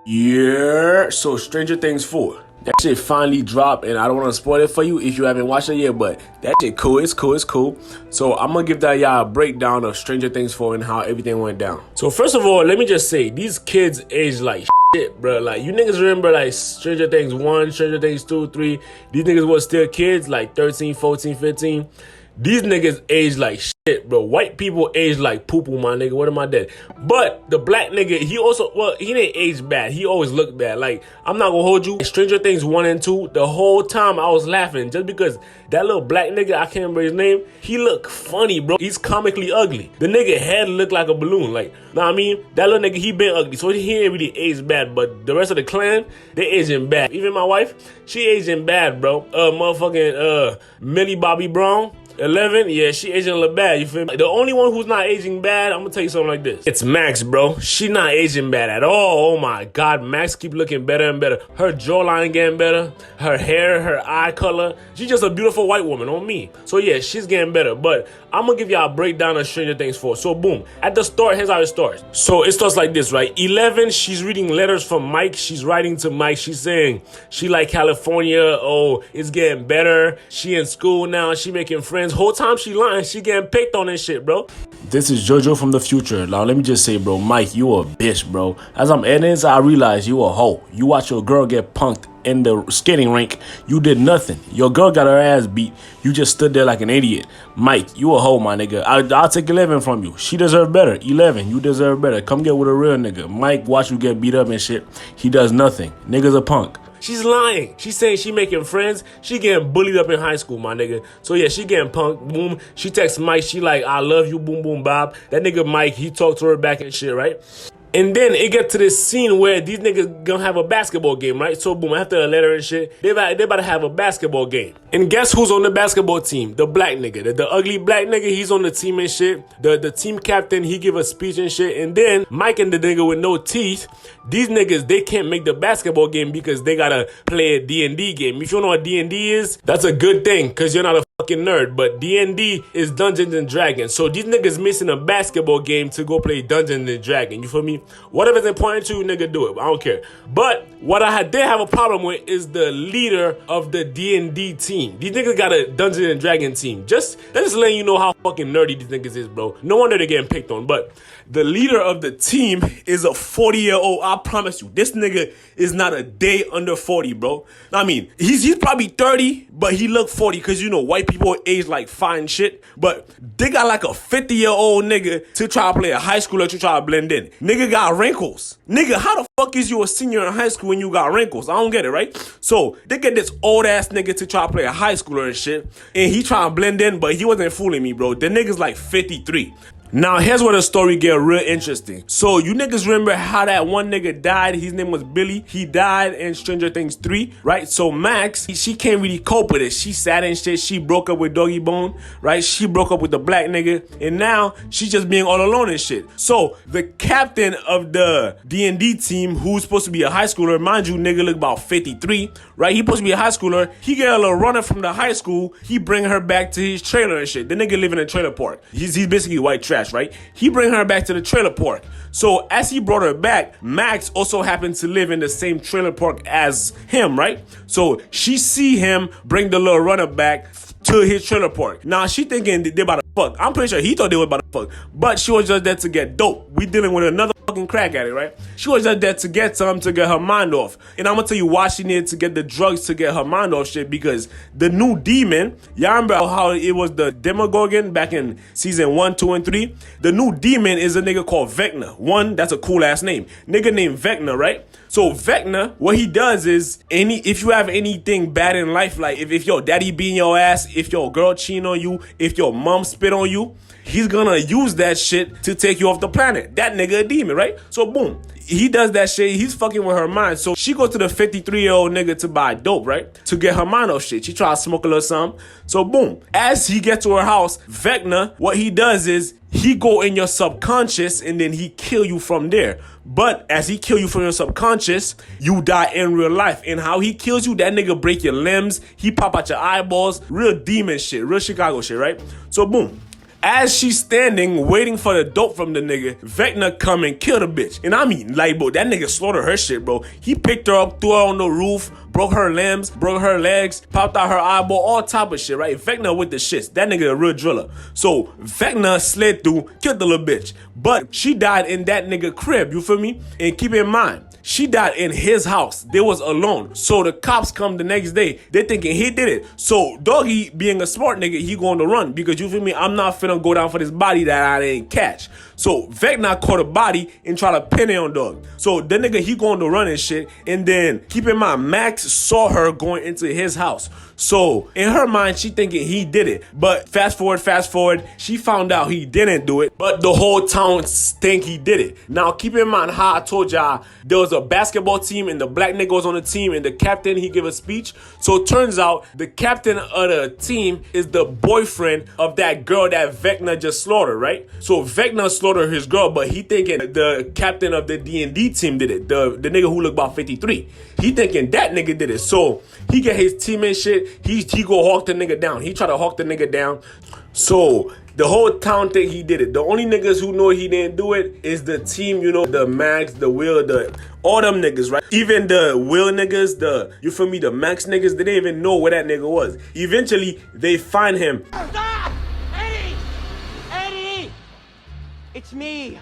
Yeah, so Stranger Things 4. That shit finally dropped, and I don't want to spoil it for you if you haven't watched it yet, but that shit cool, it's cool. So I'm gonna give that y'all a breakdown of Stranger Things 4 and how everything went down. So first of all, let me just say, these kids age like shit, bro. Like, you niggas remember like Stranger Things 1, Stranger Things 2, 3, these niggas was still kids, like 13, 14, 15. These niggas age like shit, bro. White people age like poo-poo, my nigga. What am I dead? But the black nigga, he also, well, he didn't age bad. He always looked bad. Like, I'm not gonna hold you. Stranger Things 1 and 2, the whole time I was laughing just because that little black nigga, I can't remember his name, he looked funny, bro. He's comically ugly. The nigga head looked like a balloon. Like, know what I mean? That little nigga, he been ugly. So he ain't really aged bad. But the rest of the clan, they aging bad. Even my wife, she aging bad, bro. Millie Bobby Brown, 11, yeah, she aging a little bad, you feel me? The only one who's not aging bad, I'm gonna tell you something like this. It's Max, bro. She not aging bad at all. Oh my God, Max keep looking better and better. Her jawline getting better, her hair, her eye color. She's just a beautiful white woman on me. So yeah, she's getting better. But I'm gonna give y'all a breakdown of Stranger Things 4. So boom, at the start, here's how it starts. So it starts like this, right? 11, she's reading letters from Mike. She's writing to Mike. She's saying she like California. Oh, it's getting better. She in school now. She making friends. Whole time she lying, she getting picked on and shit, bro. This is JoJo from the future. Now let me just say, bro, Mike, you a bitch, bro. As I'm editing this, I realize you a hoe. You watch your girl get punked in the skating rink. You did nothing. Your girl got her ass beat. You just stood there like an idiot. Mike, you a hoe, my nigga. I'll take 11 from you. She deserve better. 11, you deserve better. Come get with a real nigga. Mike, watch you get beat up and shit. He does nothing. Nigga's a punk. She's lying. She's saying she making friends. She getting bullied up in high school, my nigga. So yeah, she getting punked. Boom. She texts Mike. She like, I love you. Boom, boom, Bob. That nigga Mike, he talked to her back and shit, right? And then it get to this scene where these niggas gonna have a basketball game, right? So boom, after a letter and shit, they about to have a basketball game. And guess who's on the basketball team? The black nigga. The ugly black nigga, he's on the team and shit. The team captain, he give a speech and shit. And then Mike and the nigga with no teeth, these niggas, they can't make the basketball game because they gotta play a D&D game. If you don't know what D&D is, that's a good thing because you're not a fucking nerd. But D&D is Dungeons and Dragons. So these niggas missing a basketball game to go play Dungeons and Dragons. You feel me? Whatever's important to you, nigga, do it. I don't care. But what I did have a problem with is the leader of the D&D team. These niggas got a Dungeons and Dragons team. That's just letting you know how fucking nerdy these niggas is, bro. No wonder they're getting picked on. But the leader of the team is a 40-year-old. I promise you, this nigga is not a day under 40, bro. I mean, he's probably 30, but he look 40 because, you know, white people age like fine shit. But they got like a 50-year-old nigga to try to play a high schooler to try to blend in. Nigga got wrinkles. Nigga, how the fuck is you a senior in high school when you got wrinkles? I don't get it, right? So they get this old ass nigga to try to play a high schooler and shit, and he trying to blend in, but he wasn't fooling me, bro. The nigga's like 53. Now, here's where the story get real interesting. So, you niggas remember how that one nigga died? His name was Billy. He died in Stranger Things 3, right? So, Max, she can't really cope with it. She sad and shit. She broke up with Doggy Bone, right? She broke up with the black nigga. And now, she's just being all alone and shit. So, the captain of the D&D team, who's supposed to be a high schooler, mind you, nigga look about 53, right? He supposed to be a high schooler. He get a little runner from the high school. He bring her back to his trailer and shit. The nigga live in a trailer park. He's basically white trash, right? He bring her back to the trailer park. So as he brought her back, Max also happened to live in the same trailer park as him, right? So she see him bring the little runner back to his trailer park. Now she thinking they about to fuck. I'm pretty sure he thought they were about to fuck, but she was just there to get dope. We dealing with another fucking crack addict, right? She was just there to get something to get her mind off. And I'm gonna tell you why she needed to get the drugs to get her mind off shit, because the new demon, y'all remember how it was the Demogorgon back in season 1, 2, and 3? The new demon is a nigga called Vecna. One, that's a cool ass name. Nigga named Vecna, right? So Vecna, what he does is, if you have anything bad in life, like if your daddy beating your ass, if your girl cheating on you, if your mom spit on you, he's gonna use that shit to take you off the planet. That nigga a demon, right? So boom, he does that shit. He's fucking with her mind. So she goes to the 53-year-old nigga to buy dope, right? To get her mind off shit. She try to smoke a little something. So boom, as he gets to her house, Vecna, what he does is he go in your subconscious and then he kill you from there. But as he kill you from your subconscious, you die in real life. And how he kills you, that nigga break your limbs, he pop out your eyeballs, real demon shit, real Chicago shit, right? So boom, as she's standing waiting for the dope from the nigga, Vecna come and kill the bitch. And I mean, like, bro, that nigga slaughtered her shit, bro. He picked her up, threw her on the roof, broke her limbs, broke her legs, popped out her eyeball, all type of shit, right? Vecna with the shits. That nigga a real driller. So Vecna slid through, killed the little bitch. But she died in that nigga crib, you feel me? And keep in mind, she died in his house. They was alone. So the cops come the next day. They thinking he did it. So Doggy, being a smart nigga, he going to run. Because you feel me, I'm not finna go down for this body that I didn't catch. So Vecna caught a body and try to pin it on Dog. So the nigga, he going to run and shit. And then, keep in mind, Max saw her going into his house. So in her mind, she thinking he did it. But fast forward, she found out he didn't do it. But the whole town think he did it. Now keep in mind how I told y'all there was a basketball team and the black nigga was on the team and the captain, he give a speech. So it turns out the captain of the team is the boyfriend of that girl that Vecna just slaughtered, right? So Vecna slaughtered his girl, but he thinking the captain of the D&D team did it. The nigga who looked about 53. He thinking that nigga did it. So he get his team and shit. He go hawk the nigga down. He try to hawk the nigga down. So the whole town think he did it. The only niggas who know he didn't do it is the team, you know, the Max, the Will, all them niggas, right? Even the Will niggas, you feel me, the Max niggas, they didn't even know where that nigga was. Eventually, they find him. Stop! Eddie! Eddie! It's me.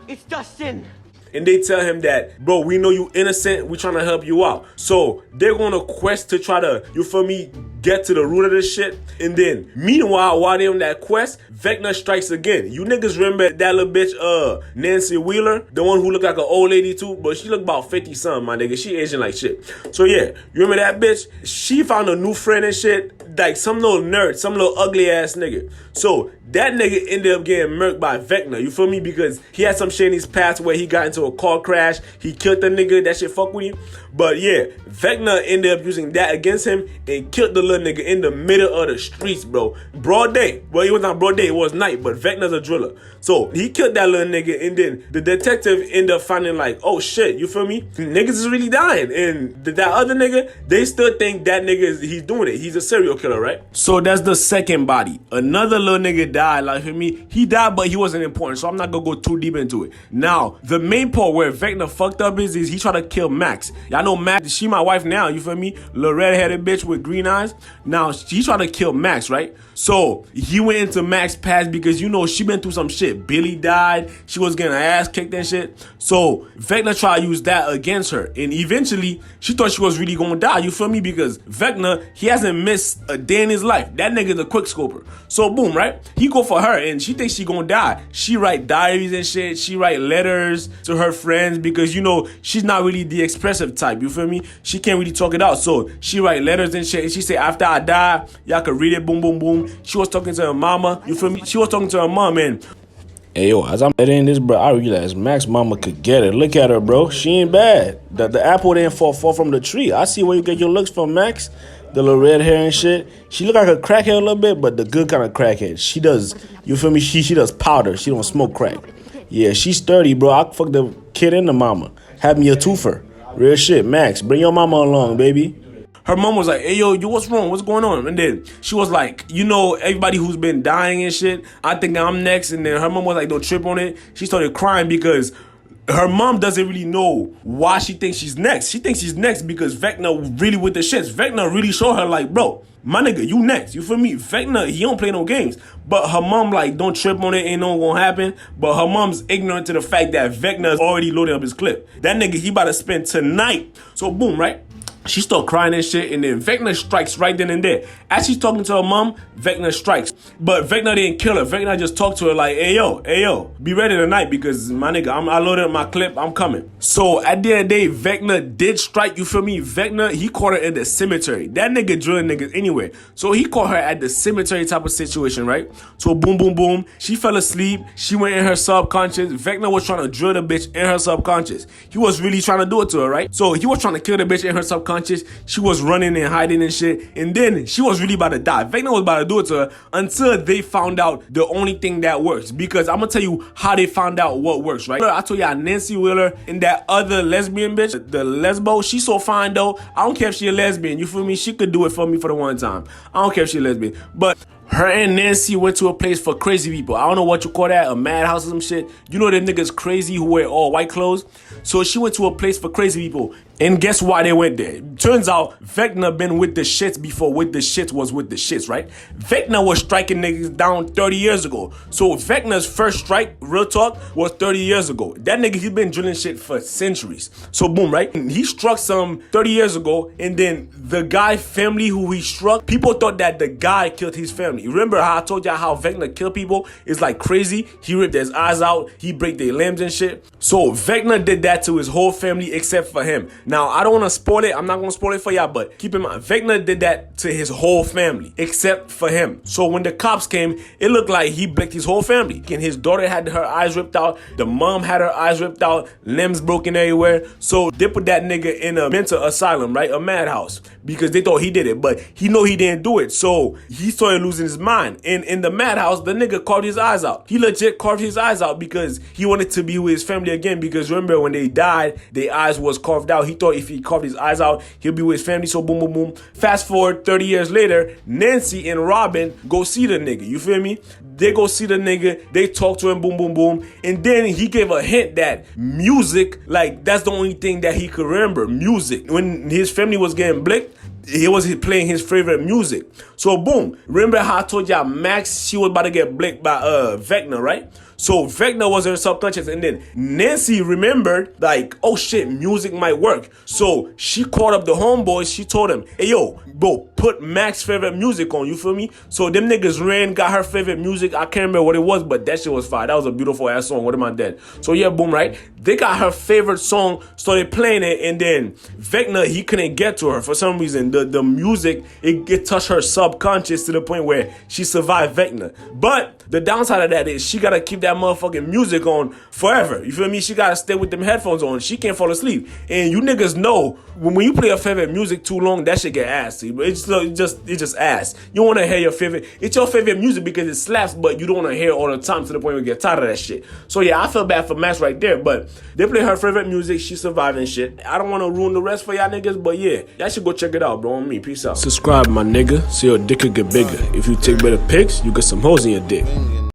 It's Dustin. And they tell him that, bro, we know you innocent. We trying to help you out. So they're going to quest to try to, you feel me, get to the root of this shit. And then, meanwhile, while they're on that quest, Vecna strikes again. You niggas remember that little bitch, Nancy Wheeler? The one who looked like an old lady too, but she looked about 50-something, my nigga. She Asian like shit. So yeah, you remember that bitch? She found a new friend and shit, like some little nerd, some little ugly ass nigga. So that nigga ended up getting murked by Vecna, you feel me? Because he had some shit in his past where he got into a car crash, he killed the nigga, that shit fuck with you. But yeah, Vecna ended up using that against him and killed the little nigga in the middle of the streets, bro. Broad day. Well, it was not broad day, it was night, but Vecna's a driller. So he killed that little nigga, and then the detective ended up finding like, oh shit, you feel me? Niggas is really dying. And that other nigga, they still think that nigga he's doing it. He's a serial killer, right? So that's the second body. Another little nigga died, like for me. He died, but he wasn't important, so I'm not gonna go too deep into it. Now, the main part where Vecna fucked up is he tried to kill Max. Y'all know Max, she my wife now, you feel me? Little red-headed bitch with green eyes. Now, she tried to kill Max, right? So he went into Max's past because, you know, she been through some shit. Billy died. She was getting her ass kicked and shit. So Vecna tried to use that against her. And eventually, she thought she was really going to die. You feel me? Because Vecna, he hasn't missed a day in his life. That nigga's a quick scoper. So boom, right? He go for her and she thinks she going to die. She write diaries and shit. She write letters to her friends because, you know, she's not really the expressive type. You feel me? She can't really talk it out. So she write letters and shit. And she say, after I die, y'all can read it. Boom, boom, boom. She was talking to her mama. You feel me? She was talking to her mom, and hey, yo, as I'm editing this, bro, I realized Max mama could get it. Look at her, bro. She ain't bad. The apple didn't fall from the tree. I see where you get your looks from, Max. The little red hair and shit. She look like a crackhead a little bit, but the good kind of crackhead. She does, you feel me? She does powder. She don't smoke crack. Yeah, she's sturdy, bro. I fuck the kid and the mama. Have me a twofer. Real shit, Max. Bring your mama along, baby. Her mom was like, hey, yo, what's wrong? What's going on? And then she was like, you know, everybody who's been dying and shit, I think I'm next. And then her mom was like, don't trip on it. She started crying because her mom doesn't really know why she thinks she's next. She thinks she's next because Vecna really with the shits. Vecna really showed her like, bro, my nigga, you next. You feel me? Vecna, he don't play no games. But her mom like, don't trip on it, ain't no gonna happen. But her mom's ignorant to the fact that Vecna's already loading up his clip. That nigga, he about to spend tonight. So boom, right? She started crying and shit, and then Vecna strikes right then and there. As she's talking to her mom, Vecna strikes. But Vecna didn't kill her. Vecna just talked to her like, hey yo, be ready tonight because my nigga, I loaded up my clip, I'm coming. So at the end of the day, Vecna did strike, you feel me? Vecna, he caught her in the cemetery. That nigga drilling niggas anyway. So he caught her at the cemetery type of situation, right? So boom, boom, boom. She fell asleep. She went in her subconscious. Vecna was trying to drill the bitch in her subconscious. He was really trying to do it to her, right? So he was trying to kill the bitch in her subconscious. She was running and hiding and shit. And then she was really about to die. Vecna was about to do it to her until they found out the only thing that works. Because I'm going to tell you how they found out what works, right? I told y'all Nancy Wheeler and that other lesbian bitch, the lesbo, she's so fine though. I don't care if she a lesbian. You feel me? She could do it for me for the one time. I don't care if she a lesbian. But Her and Nancy went to a place for crazy people. I don't know what you call that, a madhouse or some shit. You know the niggas crazy who wear all white clothes? So she went to a place for crazy people. And guess why they went there? Turns out Vecna been with the shits before with the shits was with the shits, right? Vecna was striking niggas down 30 years ago. So Vecna's first strike, real talk, was 30 years ago. That nigga, he been drilling shit for centuries. So boom, right? He struck some 30 years ago, and then the guy family who he struck, people thought that the guy killed his family. Remember how I told y'all how Vecna killed people? It's like crazy. He ripped his eyes out, he break their limbs and shit. So Vecna did that to his whole family except for him. Now, I don't want to spoil it. I'm not going to spoil it for y'all, but keep in mind, Vecna did that to his whole family except for him. So when the cops came, it looked like he blicked his whole family. And his daughter had her eyes ripped out. The mom had her eyes ripped out, limbs broken everywhere. So they put that nigga in a mental asylum, right? A madhouse, because they thought he did it, but he know he didn't do it. So he started losing his mind. And in the madhouse, the nigga carved his eyes out. He legit carved his eyes out because he wanted to be with his family again. Because remember, when they died, their eyes was carved out. He thought if he carved his eyes out, he'll be with his family. So boom, boom, boom. Fast forward 30 years later, Nancy and Robin go see the nigga. You feel me? They go see the nigga. They talk to him, boom, boom, boom. And then he gave a hint that music, like, that's the only thing that he could remember. Music. When his family was getting blicked, he was playing his favorite music. So boom, remember how I told y'all Max, she was about to get blicked by Vecna, right? So Vecna was her subconscious, and then Nancy remembered, like, oh shit, music might work. So she called up the homeboys, she told him, hey yo, bro, put Max's favorite music on, you feel me? So them niggas ran, got her favorite music. I can't remember what it was, but that shit was fire. That was a beautiful ass song. What am I dead? So yeah, boom, right? They got her favorite song, started playing it, and then Vecna, he couldn't get to her for some reason. The music, it touched her subconscious to the point where she survived Vecna. But the downside of that is she gotta keep that motherfucking music on forever. You feel me? She gotta stay with them headphones on. She can't fall asleep. And you niggas know when you play your favorite music too long, that shit get ass. It's just ass. You don't wanna hear your favorite. It's your favorite music because it slaps, but you don't wanna hear it all the time to the point where you get tired of that shit. So yeah, I feel bad for Max right there. But they play her favorite music. She surviving shit. I don't wanna ruin the rest for y'all niggas, but yeah, y'all should go check it out, bro. On me. Peace out. Subscribe, my nigga, so your dick could get bigger. If you take better pics, you get some hoes in your dick.